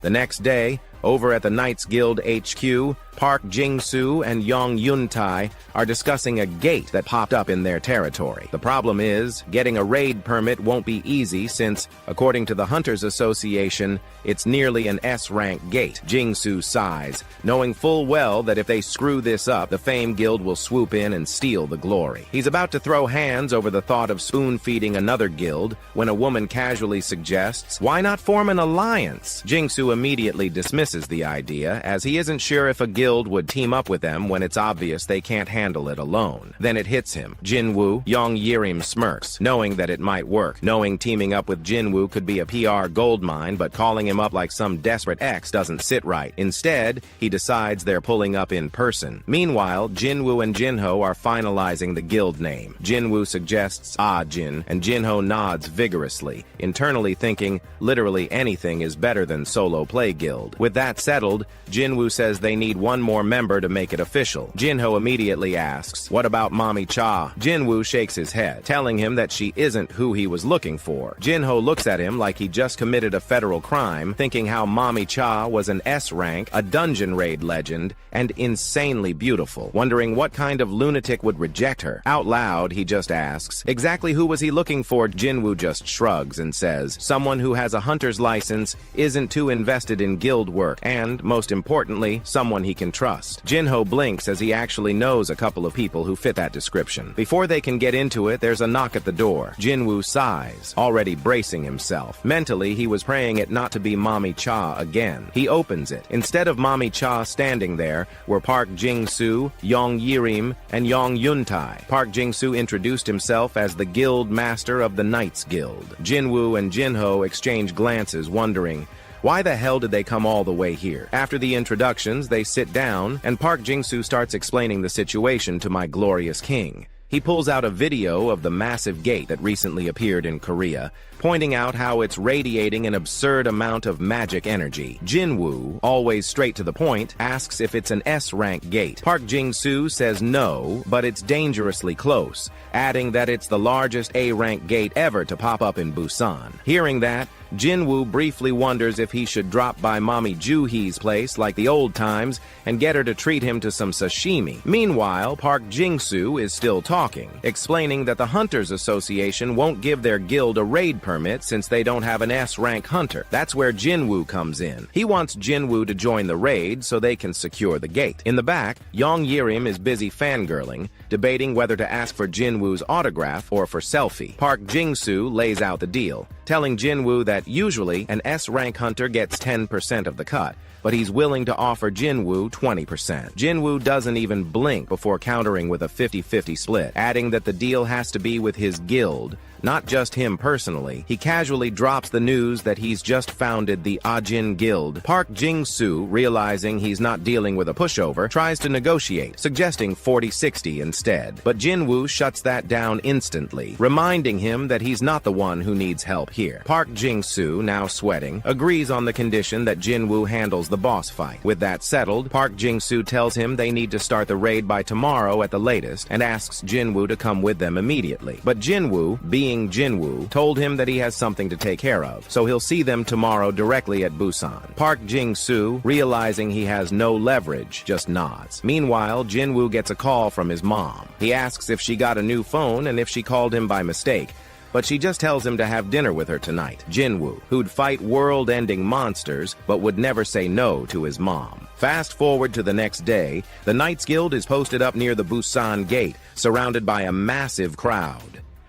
The next day, over at the Knights Guild HQ, Park Jing-soo and Yong Yun-tae are discussing a gate that popped up in their territory. The problem is, getting a raid permit won't be easy since, according to the Hunters Association, it's nearly an S-rank gate. Jing-soo sighs, knowing full well that if they screw this up, the Fame Guild will swoop in and steal the glory. He's about to throw hands over the thought of spoon-feeding another guild when a woman casually suggests, "Why not form an alliance?" Jing-soo immediately dismisses the idea, as he isn't sure if a guild would team up with them when it's obvious they can't handle it alone. Then it hits him. Jin-Woo, Yong Yirim smirks, knowing that it might work, knowing teaming up with Jin-Woo could be a PR goldmine, but calling him up like some desperate ex doesn't sit right. Instead, he decides they're pulling up in person. Meanwhile, Jin-Woo and Jin-Ho are finalizing the guild name. Jin-Woo suggests Jin, and Jin-Ho nods vigorously, internally thinking literally anything is better than solo play guild. With that settled, Jin-Woo says they need one more member to make it official. Jin-Ho immediately asks, "What about Mommy Cha?" Jin-Woo shakes his head, telling him that she isn't who he was looking for. Jin-Ho looks at him like he just committed a federal crime, thinking how Mommy Cha was an S-rank, a dungeon raid legend, and insanely beautiful, wondering what kind of lunatic would reject her. Out loud, he just asks, exactly who was he looking for? Jin-Woo just shrugs and says, someone who has a hunter's license, isn't too invested in guild work, and, most importantly, someone he can trust. Jin-Ho blinks as he actually knows a couple of people who fit that description. Before they can get into it, there's a knock at the door. Jin-Woo sighs, already bracing himself. Mentally, he was praying it not to be Mommy Cha again. He opens it. Instead of Mommy Cha standing there, were Park Jing-soo, Yong Yirim, and Yong Yun-tae. Park Jing-soo introduced himself as the guild master of the Knights Guild. Jin-Woo and Jin-Ho exchange glances, wondering, why the hell did they come all the way here? After the introductions, they sit down, and Park Jing-soo starts explaining the situation to my glorious king. He pulls out a video of the massive gate that recently appeared in Korea, pointing out how it's radiating an absurd amount of magic energy. Jin-Woo, always straight to the point, asks if it's an S-rank gate. Park Jing-soo says no, but it's dangerously close, adding that it's the largest A-rank gate ever to pop up in Busan. Hearing that, Jin-Woo briefly wonders if he should drop by Mommy Joo-hee's place like the old times and get her to treat him to some sashimi. Meanwhile, Park Jing-soo is still talking, explaining that the Hunters Association won't give their guild a raid permit since they don't have an S-rank hunter. That's where Jin-Woo comes in. He wants Jin-Woo to join the raid so they can secure the gate. In the back, Yong Yirim is busy fangirling, debating whether to ask for Jin-Woo's autograph or for selfie. Park Jing-soo lays out the deal, telling Jin-Woo that usually an S-rank hunter gets 10% of the cut, but he's willing to offer Jin-Woo 20%. Jin-Woo doesn't even blink before countering with a 50-50 split, adding that the deal has to be with his guild, not just him personally. He casually drops the news that he's just founded the Ajin Guild. Park Jing-soo, realizing he's not dealing with a pushover, tries to negotiate, suggesting 40-60 instead. But Jin-Woo shuts that down instantly, reminding him that he's not the one who needs help here. Park Jing-soo, now sweating, agrees on the condition that Jin-Woo handles the boss fight. With that settled, Park Jing-soo tells him they need to start the raid by tomorrow at the latest and asks Jin-Woo to come with them immediately. But Jin-Woo, being Jin-Woo, told him that he has something to take care of, so he'll see them tomorrow directly at Busan. Park Jing-soo, realizing he has no leverage, just nods. Meanwhile, Jin-Woo gets a call from his mom. He asks if she got a new phone and if she called him by mistake, but she just tells him to have dinner with her tonight. Jin-Woo, who'd fight world-ending monsters, but would never say no to his mom. Fast forward to the next day, the Knights Guild is posted up near the Busan gate, surrounded by a massive crowd.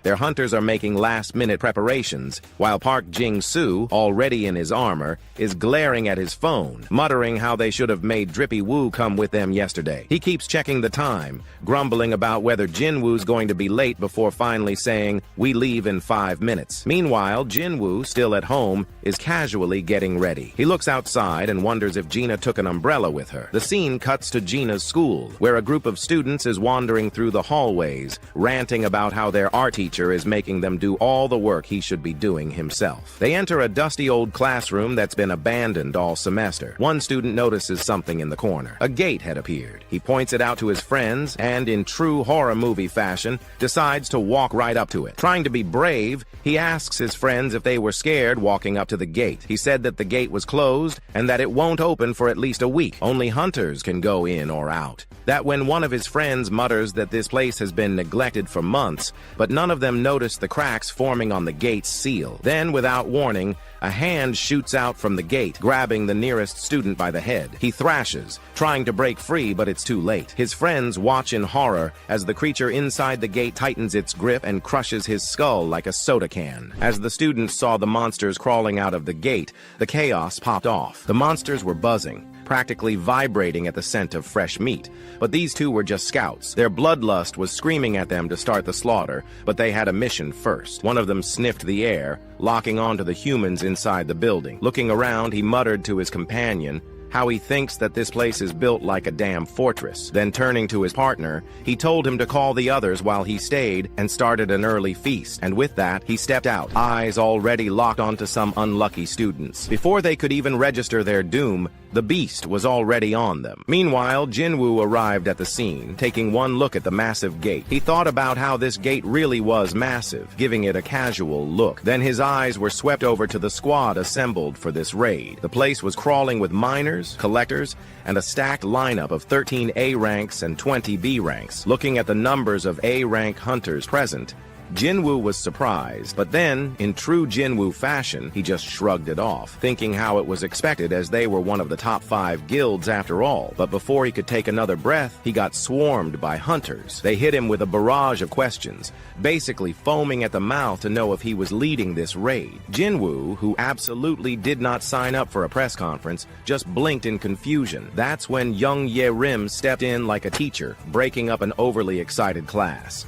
Their hunters are making last-minute preparations, while Park Jing-soo, already in his armor, is glaring at his phone, muttering how they should have made Drippy Woo come with them yesterday. He keeps checking the time, grumbling about whether Jin-Woo's going to be late before finally saying, "We leave in 5 minutes." Meanwhile, Jin-Woo, still at home, is casually getting ready. He looks outside and wonders if Gina took an umbrella with her. The scene cuts to Gina's school, where a group of students is wandering through the hallways, ranting about how their art teacher teacher is making them do all the work he should be doing himself. They enter a dusty old classroom that's been abandoned all semester. One student notices something in the corner. A gate had appeared. He points it out to his friends and, in true horror movie fashion, decides to walk right up to it. Trying to be brave, he asks his friends if they were scared walking up to the gate. He said that the gate was closed and that it won't open for at least a week. Only hunters can go in or out. That when one of his friends mutters that this place has been neglected for months, but none of them notice the cracks forming on the gate's seal. Then, without warning, a hand shoots out from the gate, grabbing the nearest student by the head. He thrashes, trying to break free, but it's too late. His friends watch in horror as the creature inside the gate tightens its grip and crushes his skull like a soda can. As the students saw the monsters crawling out of the gate, the chaos popped off. The monsters were buzzing, practically vibrating at the scent of fresh meat. But these two were just scouts. Their bloodlust was screaming at them to start the slaughter, but they had a mission first. One of them sniffed the air, locking onto the humans inside the building. Looking around, he muttered to his companion how he thinks that this place is built like a damn fortress. Then turning to his partner, he told him to call the others while he stayed and started an early feast. And with that, he stepped out, eyes already locked onto some unlucky students. Before they could even register their doom, the beast was already on them. Meanwhile, Jin-Woo arrived at the scene, taking one look at the massive gate. He thought about how this gate really was massive, giving it a casual look. Then his eyes were swept over to the squad assembled for this raid. The place was crawling with miners, collectors, and a stacked lineup of 13 A ranks and 20 B ranks. Looking at the numbers of A rank hunters present, Jin-Woo was surprised, but then, in true Jin-Woo fashion, he just shrugged it off, thinking how it was expected as they were one of the top 5 guilds after all. But before he could take another breath, he got swarmed by hunters. They hit him with a barrage of questions, basically foaming at the mouth to know if he was leading this raid. Jin-Woo, who absolutely did not sign up for a press conference, just blinked in confusion. That's when young Ye-Rim stepped in like a teacher, breaking up an overly excited class.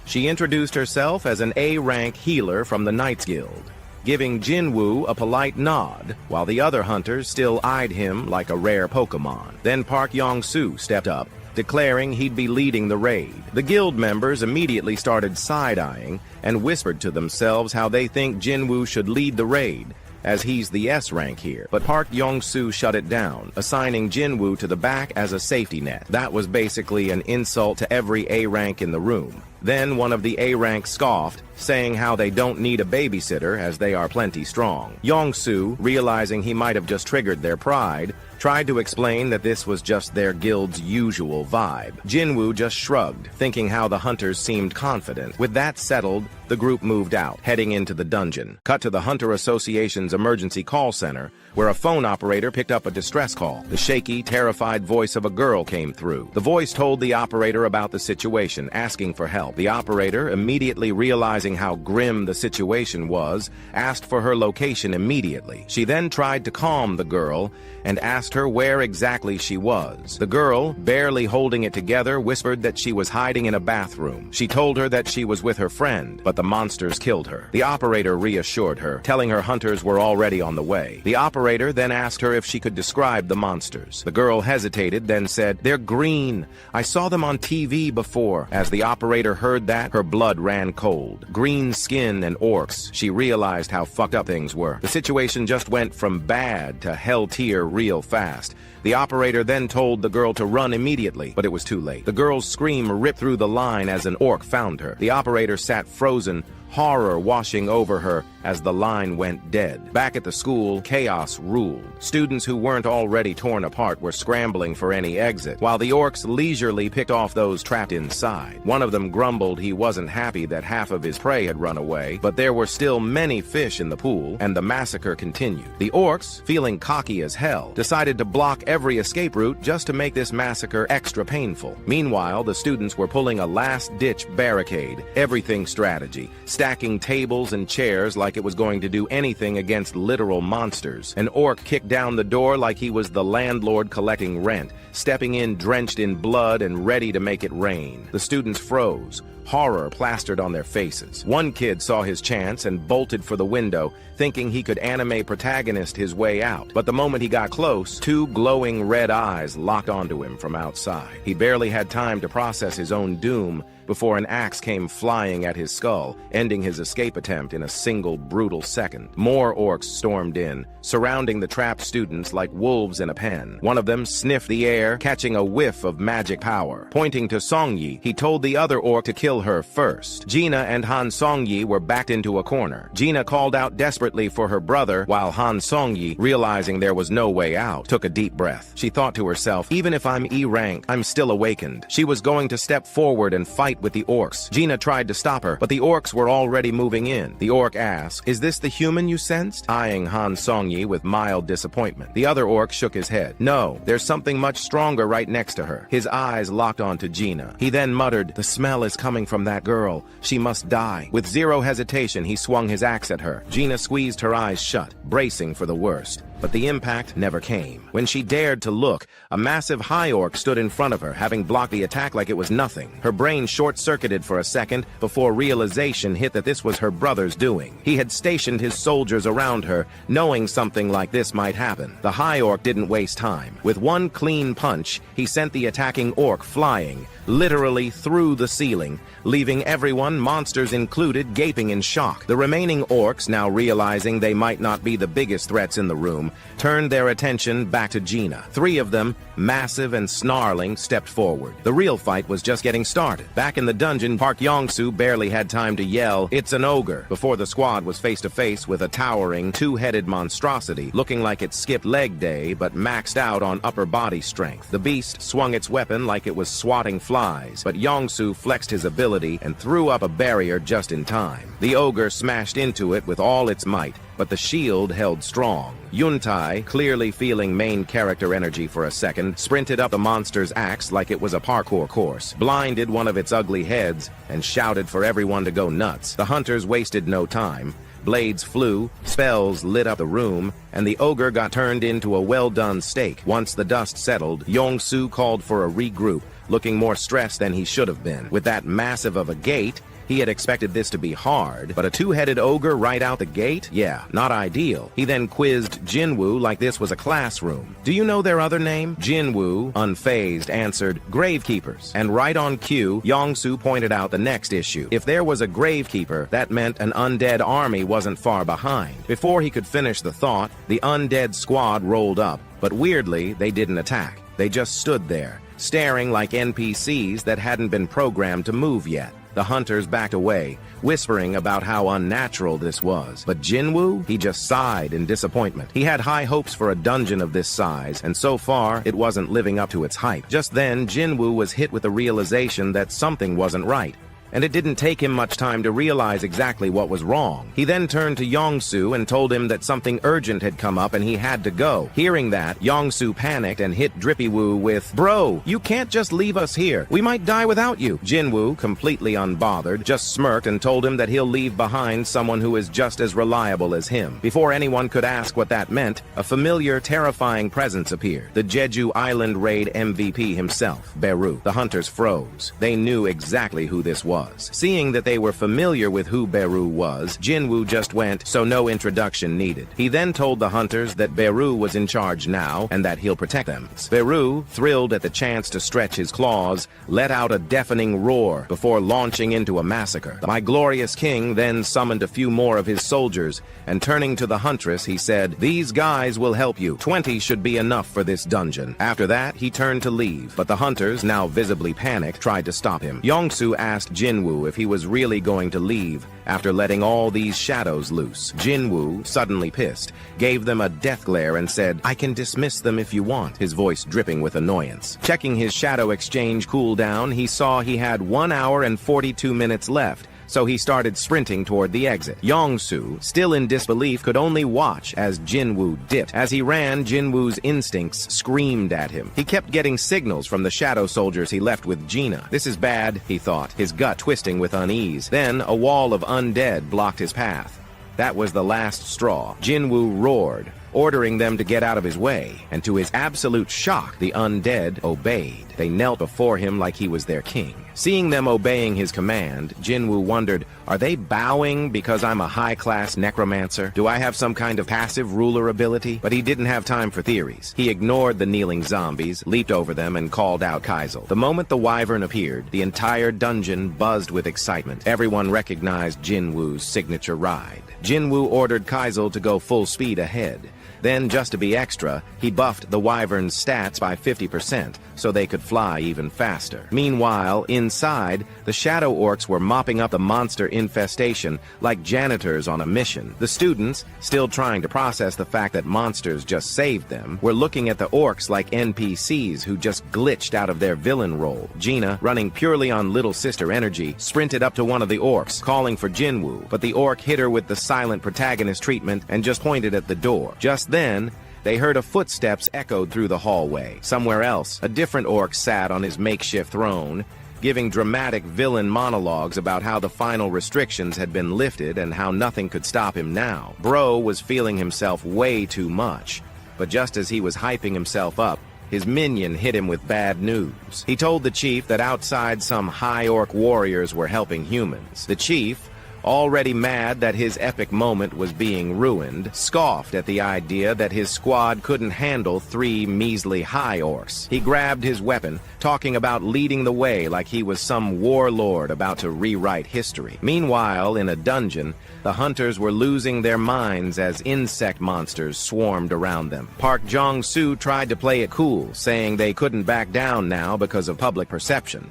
She introduced herself as an A-rank healer from the Knights Guild, giving Jin-Woo a polite nod, while the other hunters still eyed him like a rare Pokemon. Then Park Yong-soo stepped up, declaring he'd be leading the raid. The guild members immediately started side-eyeing and whispered to themselves how they think Jin-Woo should lead the raid, as he's the S rank here. But Park Yong-soo shut it down, assigning Jin-Woo to the back as a safety net. That was basically an insult to every A rank in the room. Then one of the A ranks scoffed, saying how they don't need a babysitter as they are plenty strong. Yong-soo, realizing he might have just triggered their pride, tried to explain that this was just their guild's usual vibe. Jin-Woo just shrugged, thinking how the hunters seemed confident. With that settled, the group moved out, heading into the dungeon. Cut to the Hunter Association's emergency call center, where a phone operator picked up a distress call. The shaky, terrified voice of a girl came through. The voice told the operator about the situation, asking for help. The operator, immediately realizing how grim the situation was, asked for her location immediately. She then tried to calm the girl and asked her where exactly she was. The girl, barely holding it together, whispered that she was hiding in a bathroom. She told her that she was with her friend, but the monsters killed her. The operator reassured her, telling her hunters were already on the way. The operator then asked her if she could describe the monsters. The girl hesitated, then said, "They're green. I saw them on TV before." As the operator heard that, her blood ran cold. Green skin and orcs. She realized how fucked up things were. The situation just went from bad to hell tier real fast. The operator then told the girl to run immediately, but it was too late. The girl's scream ripped through the line as an orc found her. The operator sat frozen, horror washing over her as the line went dead. Back at the school, chaos ruled. Students who weren't already torn apart were scrambling for any exit, while the orcs leisurely picked off those trapped inside. One of them grumbled he wasn't happy that half of his prey had run away, but there were still many fish in the pool, and the massacre continued. The orcs, feeling cocky as hell, decided to block every escape route just to make this massacre extra painful. Meanwhile, the students were pulling a last-ditch barricade, everything strategy, stacking tables and chairs like it was going to do anything against literal monsters. An orc kicked down the door like he was the landlord collecting rent, stepping in drenched in blood and ready to make it rain. The students froze, horror plastered on their faces. One kid saw his chance and bolted for the window, thinking he could anime protagonist his way out. But the moment he got close, two glowing red eyes locked onto him from outside. He barely had time to process his own doom before an axe came flying at his skull, ending his escape attempt in a single brutal second. More orcs stormed in, surrounding the trapped students like wolves in a pen. One of them sniffed the air, catching a whiff of magic power. Pointing to Songyi, he told the other orc to kill her first. Gina and Han Songyi were backed into a corner. Gina called out desperately for her brother, while Han Songyi, realizing there was no way out, took a deep breath. She thought to herself, even if I'm E-rank, I'm still awakened. She was going to step forward and fight with the orcs. Gina tried to stop her, but the orcs were already moving in. The orc asked, "Is this the human you sensed?" Eyeing Han Songyi with mild disappointment. The other orc shook his head. "No, there's something much stronger right next to her." His eyes locked onto Gina. He then muttered, "The smell is coming from that girl. She must die." With zero hesitation, he swung his axe at her. Gina squeezed her eyes shut, bracing for the worst. But the impact never came. When she dared to look, a massive high orc stood in front of her, having blocked the attack like it was nothing. Her brain short-circuited for a second before realization hit that this was her brother's doing. He had stationed his soldiers around her, knowing something like this might happen. The high orc didn't waste time. With one clean punch, he sent the attacking orc flying, literally through the ceiling, leaving everyone, monsters included, gaping in shock. The remaining orcs, now realizing they might not be the biggest threats in the room, turned their attention back to Gina. Three of them, massive and snarling, stepped forward. The real fight was just getting started. Back in the dungeon, Park Yong-soo barely had time to yell, "It's an ogre," before the squad was face to face with a towering, two-headed monstrosity, looking like it skipped leg day but maxed out on upper body strength. The beast swung its weapon like it was swatting flies, but Yong-soo flexed his ability and threw up a barrier just in time. The ogre smashed into it with all its might, but the shield held strong. Yun-tai, clearly feeling main character energy for a second, sprinted up the monster's axe like it was a parkour course, blinded one of its ugly heads, and shouted for everyone to go nuts. The hunters wasted no time. Blades flew, spells lit up the room, and the ogre got turned into a well-done steak. Once the dust settled, Yong-soo called for a regroup, looking more stressed than he should have been. With that massive of a gate, he had expected this to be hard, but a two-headed ogre right out the gate? Yeah, not ideal. He then quizzed Jin-Woo like this was a classroom. "Do you know their other name?" Jin-Woo, unfazed, answered, "Gravekeepers." And right on cue, Yong-soo pointed out the next issue. If there was a gravekeeper, that meant an undead army wasn't far behind. Before he could finish the thought, the undead squad rolled up, but weirdly, they didn't attack. They just stood there, staring like NPCs that hadn't been programmed to move yet. The hunters backed away, whispering about how unnatural this was. But Jin-Woo, he just sighed in disappointment. He had high hopes for a dungeon of this size, and so far, it wasn't living up to its hype. Just then, Jin-Woo was hit with the realization that something wasn't right. And it didn't take him much time to realize exactly what was wrong. He then turned to Yong-soo and told him that something urgent had come up and he had to go. Hearing that, Yong-soo panicked and hit Drippy-woo with, "Bro, you can't just leave us here. We might die without you." Jin-Woo, completely unbothered, just smirked and told him that he'll leave behind someone who is just as reliable as him. Before anyone could ask what that meant, a familiar, terrifying presence appeared. The Jeju Island raid MVP himself, Beru. The hunters froze. They knew exactly who this was. Seeing that they were familiar with who Beru was, Jin-Woo just went, so no introduction needed. He then told the hunters that Beru was in charge now and that he'll protect them. Beru, thrilled at the chance to stretch his claws, let out a deafening roar before launching into a massacre. My glorious king then summoned a few more of his soldiers, and turning to the huntress, he said, "These guys will help you. 20 should be enough for this dungeon." After that, he turned to leave, but the hunters, now visibly panicked, tried to stop him. Yong-soo asked Jin-Woo if he was really going to leave after letting all these shadows loose. Jin-Woo, suddenly pissed, gave them a death glare and said, "I can dismiss them if you want," his voice dripping with annoyance. Checking his shadow exchange cooldown, he saw he had 1 hour and 42 minutes left, so he started sprinting toward the exit. Yong-soo, still in disbelief, could only watch as Jin-Woo dipped. As he ran, Jin-Woo's instincts screamed at him. He kept getting signals from the shadow soldiers he left with Gina. This is bad, he thought, his gut twisting with unease. Then a wall of undead blocked his path. That was the last straw. Jin-Woo roared, ordering them to get out of his way, and to his absolute shock, the undead obeyed. They knelt before him like he was their king. Seeing them obeying his command, Jin-Woo wondered, are they bowing because I'm a high-class necromancer? Do I have some kind of passive ruler ability? But he didn't have time for theories. He ignored the kneeling zombies, leaped over them, and called out Kaisel. The moment the wyvern appeared, the entire dungeon buzzed with excitement. Everyone recognized Jin-Woo's signature ride. Jin-Woo ordered Kaisel to go full speed ahead. Then, just to be extra, he buffed the wyvern's stats by 50%, so they could fly even faster. Meanwhile, inside, the shadow orcs were mopping up the monster infestation like janitors on a mission. The students, still trying to process the fact that monsters just saved them, were looking at the orcs like NPCs who just glitched out of their villain role. Gina, running purely on little sister energy, sprinted up to one of the orcs, calling for Jin-Woo, but the orc hit her with the silent protagonist treatment and just pointed at the door. Just then, they heard a footsteps echoed through the hallway. Somewhere else, a different orc sat on his makeshift throne, giving dramatic villain monologues about how the final restrictions had been lifted and how nothing could stop him now. Bro was feeling himself way too much, but just as he was hyping himself up, his minion hit him with bad news. He told the chief that outside some high orc warriors were helping humans. The chief, already mad that his epic moment was being ruined, scoffed at the idea that his squad couldn't handle 3 measly high orcs. He grabbed his weapon, talking about leading the way like he was some warlord about to rewrite history. Meanwhile, in a dungeon, the hunters were losing their minds as insect monsters swarmed around them. Park Jong-soo tried to play it cool, saying they couldn't back down now because of public perception.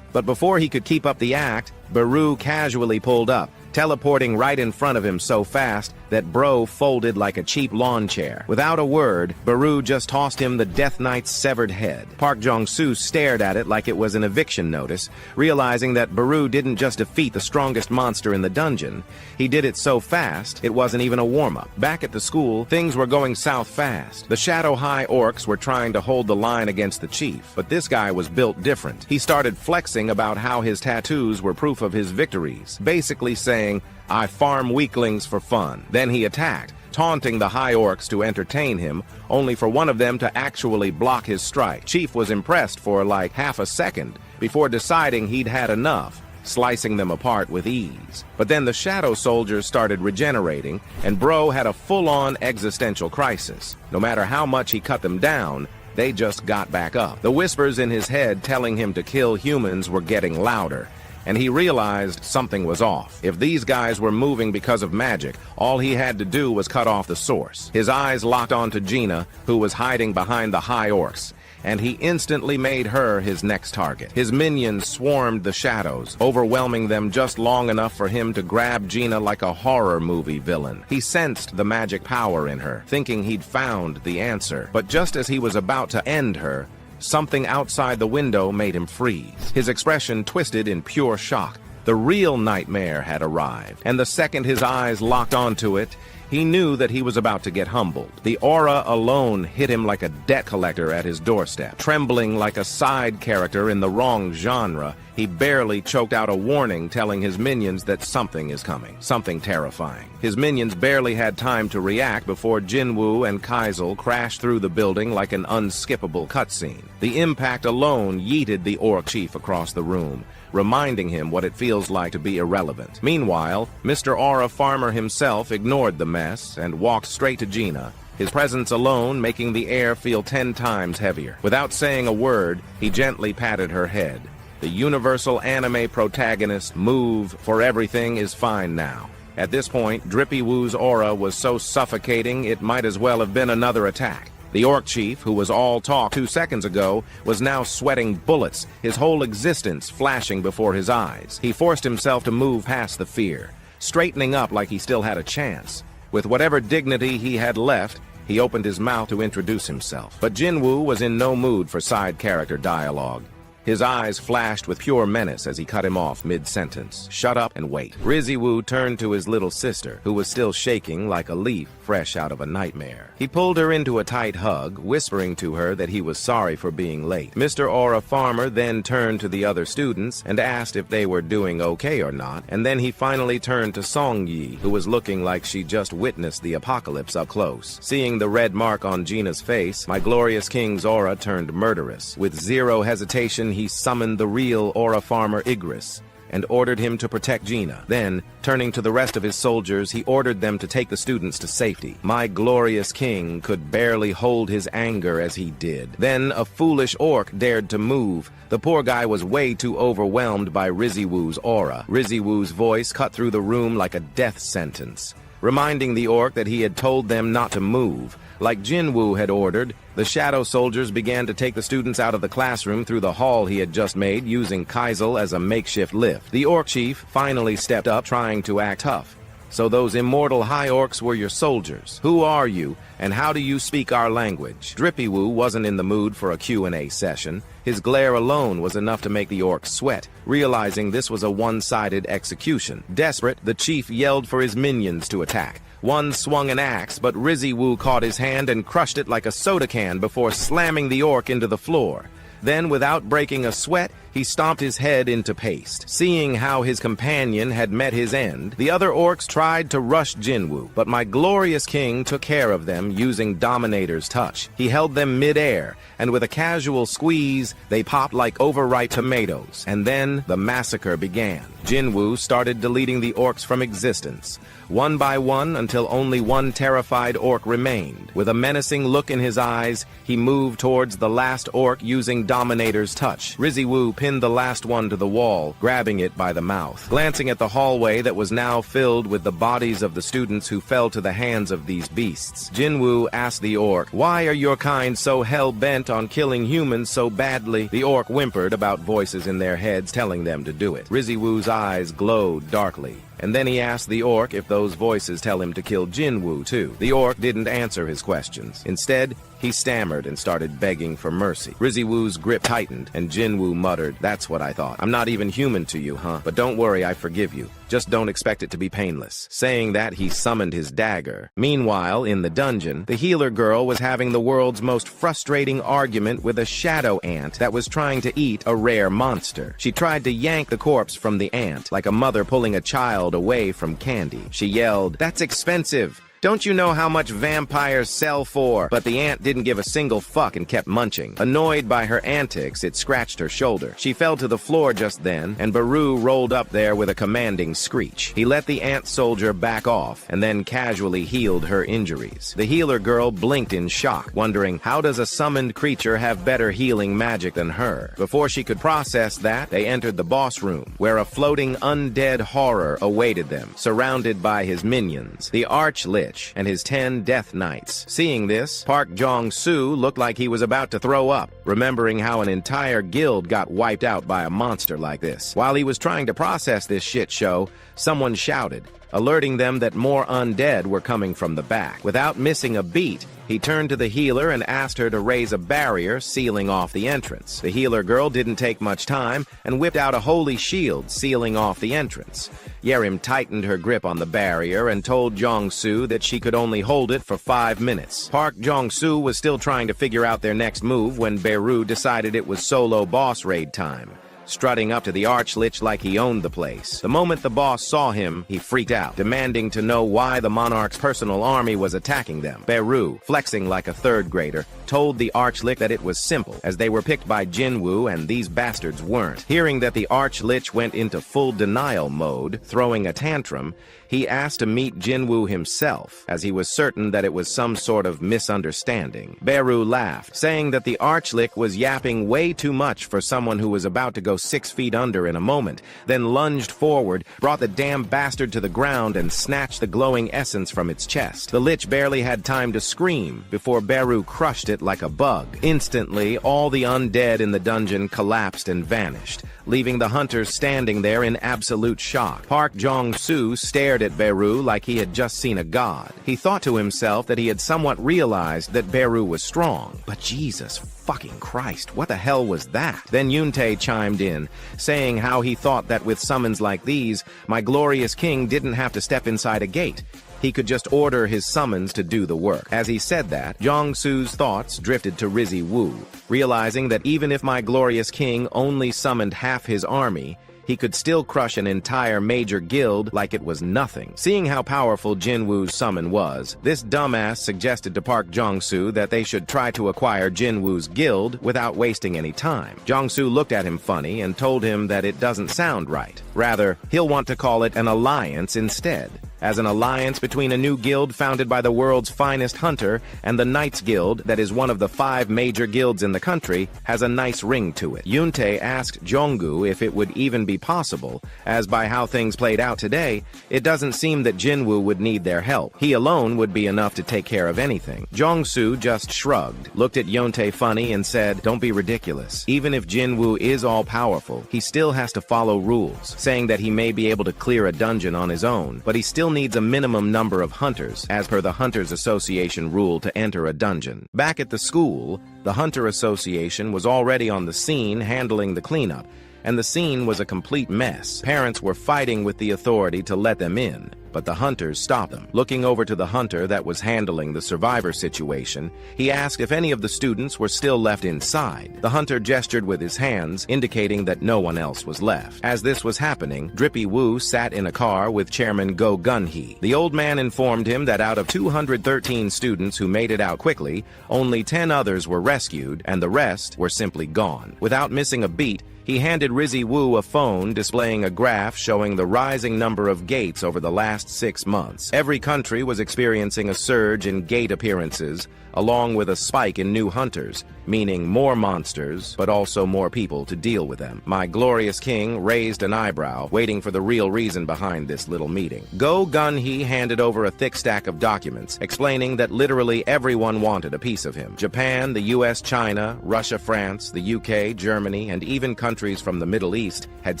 But before he could keep up the act, Baru casually pulled up, teleporting right in front of him so fast that Bro folded like a cheap lawn chair. Without a word, Baru just tossed him the Death Knight's severed head. Park Jong-soo stared at it like it was an eviction notice, realizing that Baru didn't just defeat the strongest monster in the dungeon. He did it so fast, it wasn't even a warm-up. Back at the school, things were going south fast. The Shadow High orcs were trying to hold the line against the chief, but this guy was built different. He started flexing about how his tattoos were proof of his victories, basically saying, I farm weaklings for fun. Then he attacked, taunting the high orcs to entertain him, only for one of them to actually block his strike. Chief was impressed for like half a second before deciding he'd had enough, slicing them apart with ease. But then the shadow soldiers started regenerating, and Bro had a full-on existential crisis. No matter how much he cut them down, they just got back up. The whispers in his head telling him to kill humans were getting louder, and he realized something was off. If these guys were moving because of magic, all he had to do was cut off the source. His eyes locked onto Gina, who was hiding behind the high orcs, and he instantly made her his next target. His minions swarmed the shadows, overwhelming them just long enough for him to grab Gina like a horror movie villain. He sensed the magic power in her, thinking he'd found the answer. But just as he was about to end her, something outside the window made him freeze. His expression twisted in pure shock. The real nightmare had arrived, and the second his eyes locked onto it, he knew that he was about to get humbled. The aura alone hit him like a debt collector at his doorstep. Trembling like a side character in the wrong genre, he barely choked out a warning telling his minions that something is coming, something terrifying. His minions barely had time to react before Jin-Woo and Kaisel crashed through the building like an unskippable cutscene. The impact alone yeeted the orc chief across the room, reminding him what it feels like to be irrelevant. Meanwhile, Mr. Aura Farmer himself ignored the mess and walked straight to Gina, his presence alone making the air feel 10 times heavier. Without saying a word, he gently patted her head. The universal anime protagonist move for everything is fine now. At this point, Drippy Woo's aura was so suffocating it might as well have been another attack. The orc chief, who was all talk 2 seconds ago, was now sweating bullets, his whole existence flashing before his eyes. He forced himself to move past the fear, straightening up like he still had a chance. With whatever dignity he had left, he opened his mouth to introduce himself. But Jin-Woo was in no mood for side character dialogue. His eyes flashed with pure menace as he cut him off mid-sentence. "Shut up and wait." Jin-Woo turned to his little sister, who was still shaking like a leaf fresh out of a nightmare. He pulled her into a tight hug, whispering to her that he was sorry for being late. Mr. Aura Farmer then turned to the other students and asked if they were doing okay or not, and then he finally turned to Song-yi, who was looking like she just witnessed the apocalypse up close. Seeing the red mark on Gina's face, my glorious king's aura turned murderous. With zero hesitation, he summoned the real Aura Farmer Igris and ordered him to protect Gina. Then, turning to the rest of his soldiers, he ordered them to take the students to safety. My glorious king could barely hold his anger as he did. Then a foolish orc dared to move. The poor guy was way too overwhelmed by Jin-Woo's aura. Jin-Woo's voice cut through the room like a death sentence, reminding the orc that he had told them not to move. Like Jin-Woo had ordered, the shadow soldiers began to take the students out of the classroom through the hall he had just made, using Kaisel as a makeshift lift. The orc chief finally stepped up, trying to act tough. "So those immortal high orcs were your soldiers. Who are you, and how do you speak our language?" Jin-Woo wasn't in the mood for a Q&A session. His glare alone was enough to make the orcs sweat, realizing this was a one-sided execution. Desperate, the chief yelled for his minions to attack. One swung an axe, but Jin-Woo caught his hand and crushed it like a soda can before slamming the orc into the floor. Then, without breaking a sweat, he stomped his head into paste. Seeing how his companion had met his end, the other orcs tried to rush Jin-Woo, but my glorious king took care of them using Dominator's touch. He held them mid-air, and with a casual squeeze, they popped like overripe tomatoes. And then the massacre began. Jin-Woo started deleting the orcs from existence, one by one, until only one terrified orc remained. With a menacing look in his eyes, he moved towards the last orc using Dominator's touch. Jin-Woo pinned the last one to the wall, grabbing it by the mouth. Glancing at the hallway that was now filled with the bodies of the students who fell to the hands of these beasts, Jin-Woo asked the orc, "Why are your kind so hell-bent on killing humans so badly?" The orc whimpered about voices in their heads telling them to do it. Jin-Woo's eyes glowed darkly, and then he asked the orc if those voices tell him to kill Jin-Woo too. The orc didn't answer his questions. Instead, he stammered and started begging for mercy. Jin-Woo's grip tightened, and Jin-Woo muttered, "That's what I thought. I'm not even human to you, huh? But don't worry, I forgive you. Just don't expect it to be painless." Saying that, he summoned his dagger. Meanwhile, in the dungeon, the healer girl was having the world's most frustrating argument with a shadow ant that was trying to eat a rare monster. She tried to yank the corpse from the ant, like a mother pulling a child away from candy. She yelled, "That's expensive. Don't you know how much vampires sell for?" But the ant didn't give a single fuck and kept munching. Annoyed by her antics, it scratched her shoulder. She fell to the floor just then, and Baru rolled up there with a commanding screech. He let the ant soldier back off, and then casually healed her injuries. The healer girl blinked in shock, wondering, how does a summoned creature have better healing magic than her? Before she could process that, they entered the boss room, where a floating undead horror awaited them, surrounded by his minions, the Archlich and his 10 Death Knights. Seeing this, Park Jong-soo looked like he was about to throw up, remembering how an entire guild got wiped out by a monster like this. While he was trying to process this shit show, someone shouted, alerting them that more undead were coming from the back. Without missing a beat, he turned to the healer and asked her to raise a barrier, sealing off the entrance. The healer girl didn't take much time and whipped out a holy shield, sealing off the entrance. Yerim tightened her grip on the barrier and told Jong-soo that she could only hold it for 5 minutes. Park Jong-soo was still trying to figure out their next move when Beru decided it was solo boss raid time, strutting up to the Archlich like he owned the place. The moment the boss saw him, he freaked out, demanding to know why the Monarch's personal army was attacking them. Beru, flexing like a third grader, told the Archlich that it was simple, as they were picked by Jin-Woo and these bastards weren't. Hearing that the Archlich went into full denial mode, throwing a tantrum, he asked to meet Jin-Woo himself, as he was certain that it was some sort of misunderstanding. Beru laughed, saying that the Archlich was yapping way too much for someone who was about to go 6 feet under in a moment, then lunged forward, brought the damn bastard to the ground, and snatched the glowing essence from its chest. The Lich barely had time to scream before Beru crushed it like a bug. Instantly, all the undead in the dungeon collapsed and vanished, leaving the hunters standing there in absolute shock. Park Jong-soo stared at Beru like he had just seen a god. He thought to himself that he had somewhat realized that Beru was strong. But Jesus fucking Christ, what the hell was that? Then Yuntae chimed in, saying how he thought that with summons like these, my glorious king didn't have to step inside a gate. He could just order his summons to do the work. As he said that, Jong-soo's thoughts drifted to Jin-Woo, realizing that even if my glorious king only summoned half his army, he could still crush an entire major guild like it was nothing. Seeing how powerful Jin-Woo's summon was, this dumbass suggested to Park Jong-soo that they should try to acquire Jin-Woo's guild without wasting any time. Jong-soo looked at him funny and told him that it doesn't sound right. Rather, he'll want to call it an alliance instead. As an alliance between a new guild founded by the world's finest hunter and the Knights Guild that is one of the 5 major guilds in the country has a nice ring to it. Yuntae asked Jong-gu if it would even be possible, as by how things played out today, it doesn't seem that Jin-Woo would need their help. He alone would be enough to take care of anything. Jong-soo just shrugged, looked at Yuntae funny and said, "Don't be ridiculous. Even if Jin-Woo is all-powerful, he still has to follow rules," saying that he may be able to clear a dungeon on his own, but he still needs a minimum number of hunters, as per the Hunters Association rule to enter a dungeon. Back at the school, the Hunter Association was already on the scene handling the cleanup, and the scene was a complete mess. Parents were fighting with the authority to let them in, but the hunters stopped them. Looking over to the hunter that was handling the survivor situation, he asked if any of the students were still left inside. The hunter gestured with his hands, indicating that no one else was left. As this was happening, Jin-Woo sat in a car with Chairman Go Gun-hee. The old man informed him that out of 213 students who made it out quickly, only 10 others were rescued, and the rest were simply gone. Without missing a beat, he handed Jin-Woo a phone displaying a graph showing the rising number of gates over the last 6 months. Every country was experiencing a surge in gate appearances, along with a spike in new hunters, meaning more monsters, but also more people to deal with them. My glorious king raised an eyebrow, waiting for the real reason behind this little meeting. Go Gun-hee handed over a thick stack of documents, explaining that literally everyone wanted a piece of him. Japan, the US, China, Russia, France, the UK, Germany, and even countries from the Middle East had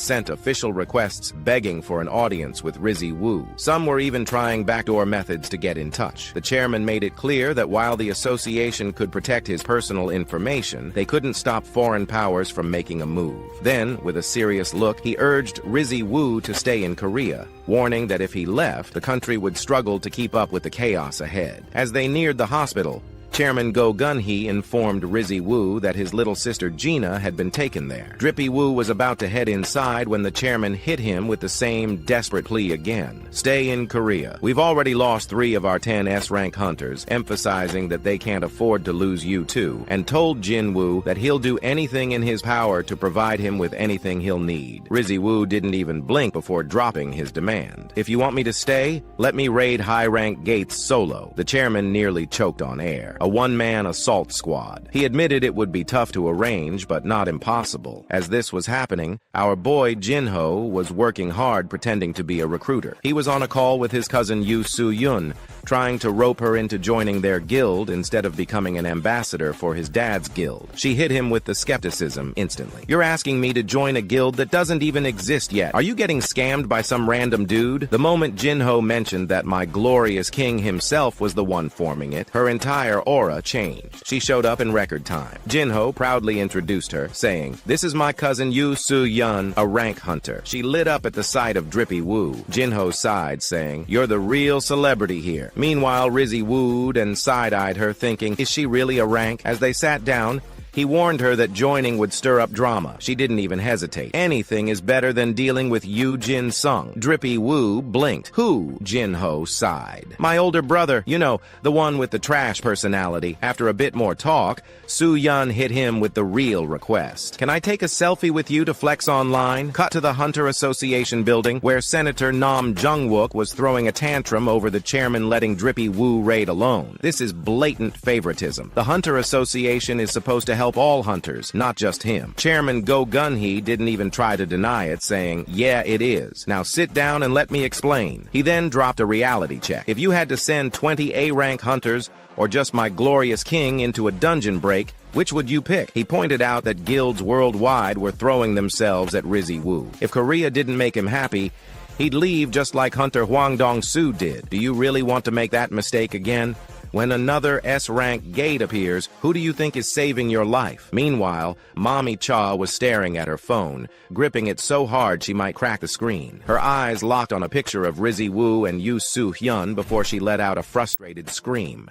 sent official requests begging for an audience with Jin-Woo. Some were even trying backdoor methods to get in touch. The chairman made it clear that while the association could protect his personal information, they couldn't stop foreign powers from making a move. Then, with a serious look, he urged Jin-Woo to stay in Korea, warning that if he left, the country would struggle to keep up with the chaos ahead. As they neared the hospital, Chairman Go Gun-hee informed Jin-Woo that his little sister Gina had been taken there. Jin-Woo was about to head inside when the chairman hit him with the same desperate plea again. Stay in Korea. We've already lost 3 of our 10 S-rank hunters, emphasizing that they can't afford to lose you too, and told Jin-Woo that he'll do anything in his power to provide him with anything he'll need. Jin-Woo didn't even blink before dropping his demand. If you want me to stay, let me raid high-rank gates solo. The chairman nearly choked on air. A one-man assault squad. He admitted it would be tough to arrange, but not impossible. As this was happening, our boy Jin-ho was working hard pretending to be a recruiter. He was on a call with his cousin Yoo Soo-yun, trying to rope her into joining their guild instead of becoming an ambassador for his dad's guild. She hit him with the skepticism instantly. "You're asking me to join a guild that doesn't even exist yet. Are you getting scammed by some random dude?" The moment Jin-ho mentioned that my glorious king himself was the one forming it, her entire aura changed. She showed up in record time. Jin-ho proudly introduced her, saying, "This is my cousin Yoo Soo-yun, a rank hunter." She lit up at the sight of Jin-Woo. Jin-ho sighed, saying, "You're the real celebrity here." Meanwhile, Rizzy wooed and side-eyed her, thinking, is she really a rank? As they sat down, he warned her that joining would stir up drama. She didn't even hesitate. Anything is better than dealing with Yoo Jin-sung. Jin-Woo blinked. "Who?" Jin-ho sighed. "My older brother, you know, the one with the trash personality." After a bit more talk, Soo-yun hit him with the real request. "Can I take a selfie with you to flex online?" Cut to the Hunter Association building, where Senator Nam Jung-wook was throwing a tantrum over the chairman letting Jin-Woo raid alone. This is blatant favoritism. The Hunter Association is supposed to help help all hunters, not just him. Chairman Go Gun-hee didn't even try to deny it, saying, "Yeah, it is. Now sit down and let me explain." He then dropped a reality check. If you had to send 20 A-rank hunters, or just my glorious king into a dungeon break, which would you pick? He pointed out that guilds worldwide were throwing themselves at Jin-Woo. If Korea didn't make him happy, he'd leave just like Hunter Hwang Dong-soo did. Do you really want to make that mistake again? When another S-rank gate appears, who do you think is saving your life? Meanwhile, Mommy Cha was staring at her phone, gripping it so hard she might crack the screen. Her eyes locked on a picture of Jin-Woo and Yoo Soo-hyun before she let out a frustrated scream.